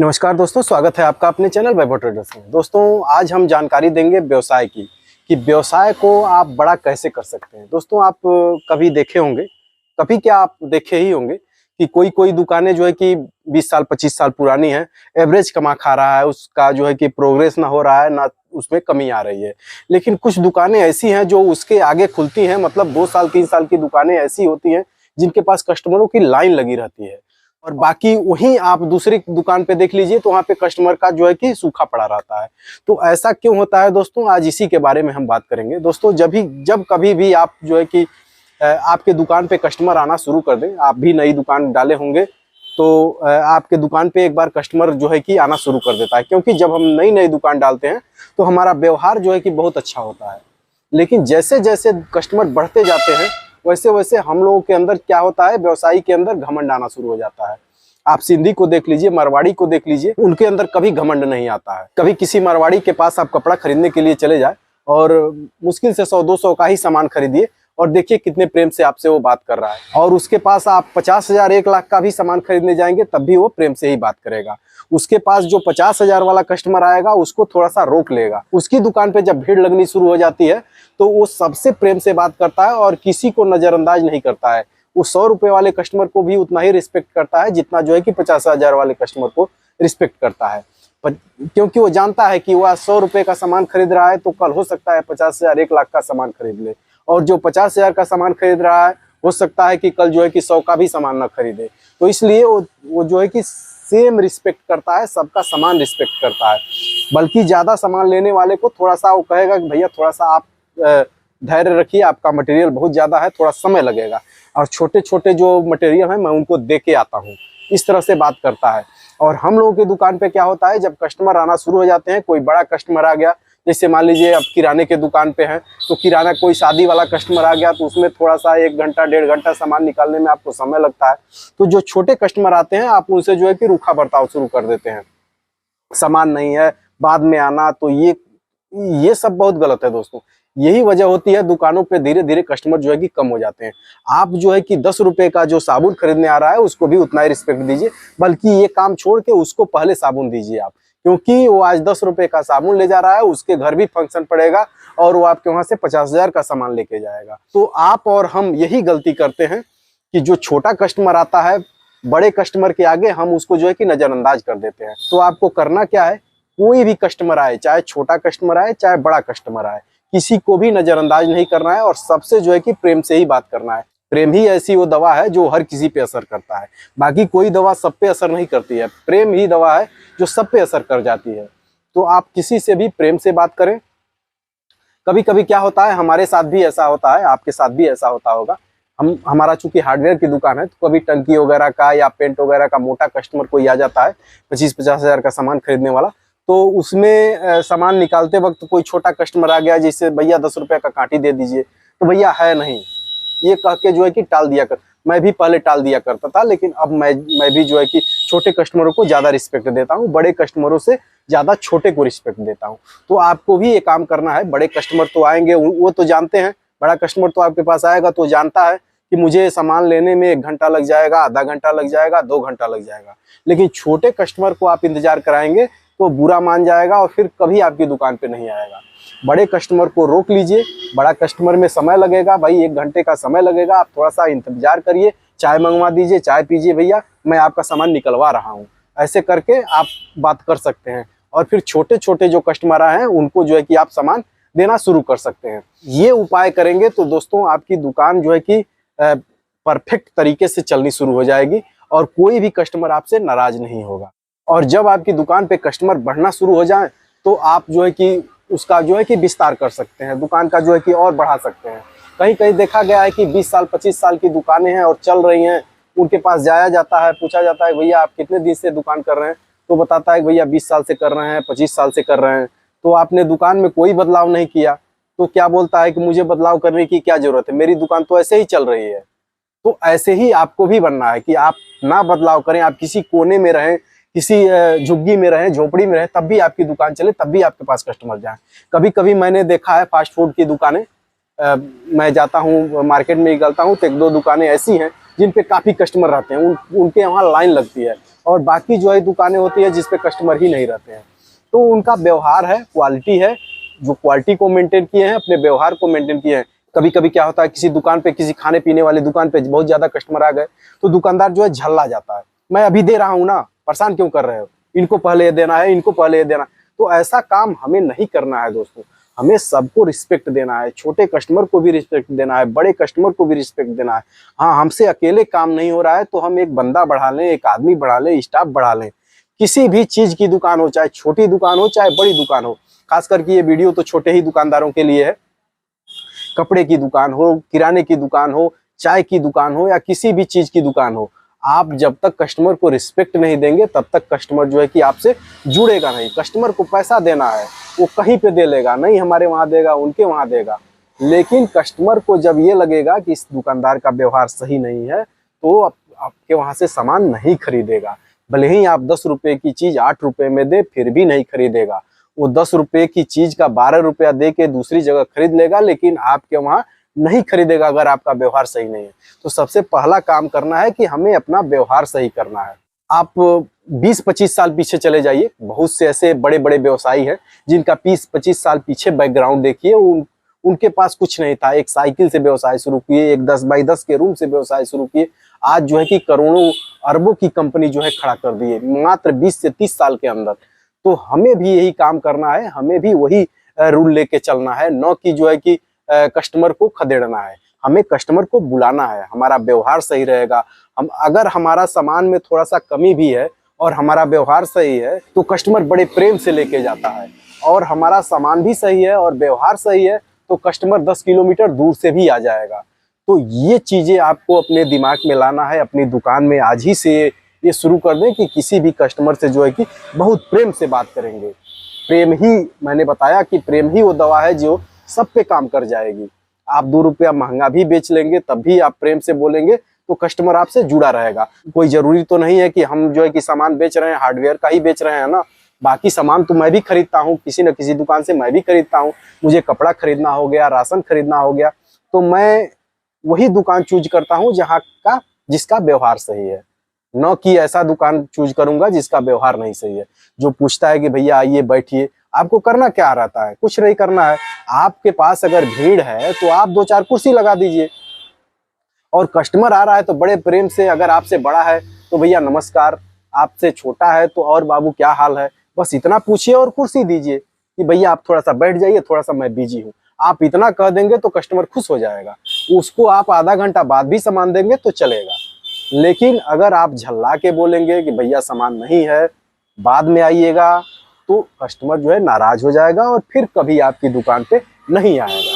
नमस्कार दोस्तों, स्वागत है आपका अपने चैनल वैभव ट्रेडर्स में। दोस्तों, आज हम जानकारी देंगे व्यवसाय की कि व्यवसाय को आप बड़ा कैसे कर सकते हैं। दोस्तों, आप कभी देखे होंगे, कभी क्या आप देखे ही होंगे कि कोई कोई दुकानें जो है कि 20 साल 25 साल पुरानी है, एवरेज कमा खा रहा है, उसका जो है कि प्रोग्रेस ना हो रहा है, ना उसमें कमी आ रही है। लेकिन कुछ दुकानें ऐसी हैं जो उसके आगे खुलती हैं, मतलब 2 साल 3 साल की दुकानें ऐसी होती हैं जिनके पास कस्टमरों की लाइन लगी रहती है। और बाकी वहीं आप दूसरी दुकान पे देख लीजिए तो वहाँ पे कस्टमर का जो है कि सूखा पड़ा रहता है। तो ऐसा क्यों होता है दोस्तों, आज इसी के बारे में हम बात करेंगे। दोस्तों, जब कभी भी आप जो है कि आपके दुकान पे कस्टमर आना शुरू कर दें, आप भी नई दुकान डाले होंगे तो आपके दुकान पे एक बार कस्टमर जो है कि आना शुरू कर देता है, क्योंकि जब हम नई नई दुकान डालते हैं तो हमारा व्यवहार जो है कि बहुत अच्छा होता है। लेकिन जैसे जैसे कस्टमर बढ़ते जाते हैं वैसे वैसे हम लोगों के अंदर क्या होता है, व्यवसायी के अंदर घमंड आना शुरू हो जाता है। आप सिंधी को देख लीजिए, मारवाड़ी को देख लीजिए, उनके अंदर कभी घमंड नहीं आता है। कभी किसी मारवाड़ी के पास आप कपड़ा खरीदने के लिए चले जाए और मुश्किल से 100-200 का ही सामान खरीदिए और देखिए कितने प्रेम से आपसे वो बात कर रहा है। और उसके पास आप 50,000 1 लाख का भी सामान खरीदने जाएंगे तब भी वो प्रेम से ही बात करेगा। उसके पास जो 50,000 वाला कस्टमर आएगा उसको थोड़ा सा रोक लेगा। उसकी दुकान पे जब भीड़ लगनी शुरू हो जाती है तो वो सबसे प्रेम से बात करता है और किसी को नजरअंदाज नहीं करता है। वो 100 रुपए वाले कस्टमर को भी उतना ही रिस्पेक्ट करता है जितना जो है कि 50,000 वाले कस्टमर को रिस्पेक्ट करता है। क्योंकि वो जानता है कि वह 100 रुपए का सामान खरीद रहा है तो कल हो सकता है 50,000 1 लाख का सामान खरीद ले, और जो 50,000 का सामान खरीद रहा है हो सकता है कि कल जो है कि 100 का भी सामान ना खरीदे। तो इसलिए वो जो है कि सेम रिस्पेक्ट करता है, सबका सामान रिस्पेक्ट करता है। बल्कि ज़्यादा सामान लेने वाले को थोड़ा सा वो कहेगा कि भैया थोड़ा सा आप धैर्य रखिए, आपका मटेरियल बहुत ज़्यादा है, थोड़ा समय लगेगा, और छोटे छोटे जो मटेरियल हैं मैं उनको दे के आता हूँ, इस तरह से बात करता है। और हम लोगों की दुकान पे क्या होता है, जब कस्टमर आना शुरू हो जाते हैं, कोई बड़ा कस्टमर आ गया, जैसे मान लीजिए आप किराने के दुकान पे हैं तो किराना कोई शादी वाला कस्टमर आ गया तो उसमें थोड़ा सा 1 घंटा 1.5 घंटा सामान निकालने में आपको समय लगता है। तो जो छोटे कस्टमर आते हैं आप उनसे जो है कि रूखा बर्ताव शुरू कर देते हैं, सामान नहीं है बाद में आना, तो ये सब बहुत गलत है दोस्तों। यही वजह होती है दुकानों पे धीरे धीरे कस्टमर जो है कि कम हो जाते हैं। आप जो है कि 10 रुपए का जो साबुन खरीदने आ रहा है उसको भी उतना ही रिस्पेक्ट दीजिए, बल्कि ये काम छोड़ के उसको पहले साबुन दीजिए आप, क्योंकि वो आज 10 रुपए का साबुन ले जा रहा है, उसके घर भी फंक्शन पड़ेगा और वो आपके वहां से 50,000 का सामान लेके जाएगा। तो आप और हम यही गलती करते हैं कि जो छोटा कस्टमर आता है, बड़े कस्टमर के आगे हम उसको जो है कि नजरअंदाज कर देते हैं। तो आपको करना क्या है, कोई भी कस्टमर आए, चाहे छोटा कस्टमर आए चाहे बड़ा कस्टमर आए, किसी को भी नजरअंदाज नहीं करना है और सबसे जो है कि प्रेम से ही बात करना है। प्रेम ही ऐसी वो दवा है जो हर किसी पे असर करता है, बाकी कोई दवा सब पे असर नहीं करती है। प्रेम ही दवा है जो सब पे असर कर जाती है। तो आप किसी से भी प्रेम से बात करें। कभी कभी क्या होता है, हमारे साथ भी ऐसा होता है, आपके साथ भी ऐसा होता होगा। हमारा चूंकि हार्डवेयर की दुकान है तो कभी टंकी वगैरह का या पेंट वगैरह का मोटा कस्टमर कोई आ जाता है 25-50 हजार का सामान खरीदने वाला, तो उसमें सामान निकालते वक्त कोई छोटा कस्टमर आ गया, जैसे भैया 10 रुपए का कांटी दे दीजिए, तो भैया है नहीं, ये कह के जो है कि टाल दिया कर। मैं भी पहले टाल दिया करता था, लेकिन अब मैं भी जो है कि छोटे कस्टमरों को ज़्यादा रिस्पेक्ट देता हूँ, बड़े कस्टमरों से ज़्यादा छोटे को रिस्पेक्ट देता हूँ। तो आपको भी ये काम करना है। बड़े कस्टमर तो आएंगे, वो तो जानते हैं, बड़ा कस्टमर तो आपके पास आएगा तो जानता है कि मुझे सामान लेने में 1 घंटा लग जाएगा, आधा घंटा लग जाएगा, 2 घंटा लग जाएगा। लेकिन छोटे कस्टमर को आप इंतजार कराएंगे तो बुरा मान जाएगा और फिर कभी आपकी दुकान पे नहीं आएगा। बड़े कस्टमर को रोक लीजिए, बड़ा कस्टमर में समय लगेगा भाई, 1 घंटे का समय लगेगा, आप थोड़ा सा इंतजार करिए, चाय मंगवा दीजिए, चाय पीजिए भैया, मैं आपका सामान निकलवा रहा हूँ। ऐसे करके आप बात कर सकते हैं और फिर छोटे छोटे जो कस्टमर आए हैं उनको जो है कि आप सामान देना शुरू कर सकते हैं। ये उपाय करेंगे तो दोस्तों आपकी दुकान जो है कि परफेक्ट तरीके से चलनी शुरू हो जाएगी और कोई भी कस्टमर आपसे नाराज नहीं होगा। और जब आपकी दुकान पे कस्टमर बढ़ना शुरू हो जाए तो आप जो है कि उसका जो है कि विस्तार कर सकते हैं, दुकान का जो है कि और बढ़ा सकते हैं। कहीं कहीं देखा गया है कि 20 साल 25 साल की दुकानें हैं और चल रही हैं, उनके पास जाया जाता है, पूछा जाता है भैया आप कितने दिन से दुकान कर रहे हैं, तो बताता है भैया 20 साल से कर रहे हैं, 25 साल से कर रहे हैं। तो आपने दुकान में कोई बदलाव नहीं किया, तो क्या बोलता है कि मुझे बदलाव करने की क्या जरूरत है, मेरी दुकान तो ऐसे ही चल रही है। तो ऐसे ही आपको भी बनना है कि आप ना बदलाव करें, आप किसी कोने में रहें, किसी झुग्गी में रहें, झोपड़ी में रहें, तब भी आपकी दुकान चले, तब भी आपके पास कस्टमर जाए। कभी कभी मैंने देखा है फास्ट फूड की दुकानें, मैं जाता हूँ मार्केट में निकलता हूँ तो 1-2 दुकानें ऐसी हैं जिन पे काफ़ी कस्टमर रहते हैं, उनके वहाँ लाइन लगती है, और बाकी जो है दुकानें होती है जिस पे कस्टमर ही नहीं रहते हैं। तो उनका व्यवहार है, क्वालिटी है, जो क्वालिटी को मेंटेन किए हैं, अपने व्यवहार को मेंटेन किए हैं। कभी कभी क्या होता है, किसी दुकान पे, किसी खाने पीने वाली दुकान पे बहुत ज़्यादा कस्टमर आ गए तो दुकानदार जो है झल्ला जाता है, मैं अभी दे रहा हूँ ना, परेशान क्यों कर रहे हो, इनको पहले ये देना है, इनको पहले ये देना। तो ऐसा काम हमें नहीं करना है दोस्तों। हमें सबको रिस्पेक्ट देना है, छोटे कस्टमर को भी रिस्पेक्ट देना है, बड़े कस्टमर को भी रिस्पेक्ट देना है। हाँ, हमसे अकेले काम नहीं हो रहा है तो हम एक बंदा बढ़ा लें, एक आदमी बढ़ा लें, स्टाफ बढ़ा लें। किसी भी चीज़ की दुकान हो, चाहे छोटी दुकान हो चाहे बड़ी दुकान हो, खास करके ये वीडियो तो छोटे ही दुकानदारों के लिए है। कपड़े की दुकान हो, किराने की दुकान हो, चाय की दुकान हो या किसी भी चीज़ की दुकान हो, आप जब तक कस्टमर को रिस्पेक्ट नहीं देंगे तब तक कस्टमर जो है कि आपसे जुड़ेगा नहीं। कस्टमर को पैसा देना है, वो कहीं पे दे लेगा, नहीं हमारे वहाँ देगा, उनके वहाँ देगा। लेकिन कस्टमर को जब ये लगेगा कि इस दुकानदार का व्यवहार सही नहीं है तो आपके वहाँ से सामान नहीं खरीदेगा। भले ही आप 10 रुपये की चीज़ 8 रुपये में दे, फिर भी नहीं खरीदेगा। वो 10 रुपये की चीज़ का 12 रुपया दे के दूसरी जगह खरीद लेगा, लेकिन आपके वहाँ नहीं खरीदेगा अगर आपका व्यवहार सही नहीं है। तो सबसे पहला काम करना है कि हमें अपना व्यवहार सही करना है। आप 20-25 साल पीछे चले जाइए, बहुत से ऐसे बड़े बड़े व्यवसायी हैं जिनका 20-25 साल पीछे बैकग्राउंड देखिए। उनके पास कुछ नहीं था, एक साइकिल से व्यवसाय शुरू किए, एक 10 बाई 10 के रूम से व्यवसाय शुरू किए, आज जो है कि करोड़ों अरबों की कंपनी जो है खड़ा कर दी है मात्र 20 से 30 साल के अंदर। तो हमें भी यही काम करना है, हमें भी वही रूल लेके चलना है, न कि जो है कि कस्टमर को खदेड़ना है। हमें कस्टमर को बुलाना है, हमारा व्यवहार सही रहेगा। हम अगर हमारा सामान में थोड़ा सा कमी भी है और हमारा व्यवहार सही है तो कस्टमर बड़े प्रेम से लेके जाता है। और हमारा सामान भी सही है और व्यवहार सही है तो कस्टमर 10 किलोमीटर दूर से भी आ जाएगा। तो ये चीज़ें आपको अपने दिमाग में लाना है। अपनी दुकान में आज ही से ये शुरू कर दें कि किसी भी कस्टमर से जो है कि बहुत प्रेम से बात करेंगे। प्रेम ही, मैंने बताया कि प्रेम ही वो दवा है जो सब पे काम कर जाएगी। आप 2 रुपया महंगा भी बेच लेंगे तब भी आप प्रेम से बोलेंगे तो कस्टमर आपसे जुड़ा रहेगा। कोई ज़रूरी तो नहीं है कि हम जो है कि सामान बेच रहे हैं हार्डवेयर का ही बेच रहे हैं ना, बाकी सामान तो मैं भी खरीदता हूँ, किसी न किसी दुकान से मैं भी खरीदता हूँ। मुझे कपड़ा खरीदना हो गया, राशन खरीदना हो गया, तो मैं वही दुकान चूज करता हूँ जिसका व्यवहार सही है, न कि ऐसा दुकान चूज करूंगा जिसका व्यवहार नहीं सही है। जो पूछता है कि भैया आइए बैठिए, आपको करना क्या रहता है? कुछ नहीं करना है। आपके पास अगर भीड़ है तो आप 2-4 कुर्सी लगा दीजिए, और कस्टमर आ रहा है तो बड़े प्रेम से, अगर आपसे बड़ा है तो भैया नमस्कार, आपसे छोटा है तो और बाबू क्या हाल है, बस इतना पूछिए और कुर्सी दीजिए कि भैया आप थोड़ा सा बैठ जाइए, थोड़ा सा मैं बिजी हूँ। आप इतना कह देंगे तो कस्टमर खुश हो जाएगा। उसको आप आधा घंटा बाद भी सामान देंगे तो चलेगा। लेकिन अगर आप झल्ला के बोलेंगे कि भैया सामान नहीं है, बाद में आइएगा, तो कस्टमर जो है नाराज हो जाएगा और फिर कभी आपकी दुकान पे नहीं आएगा।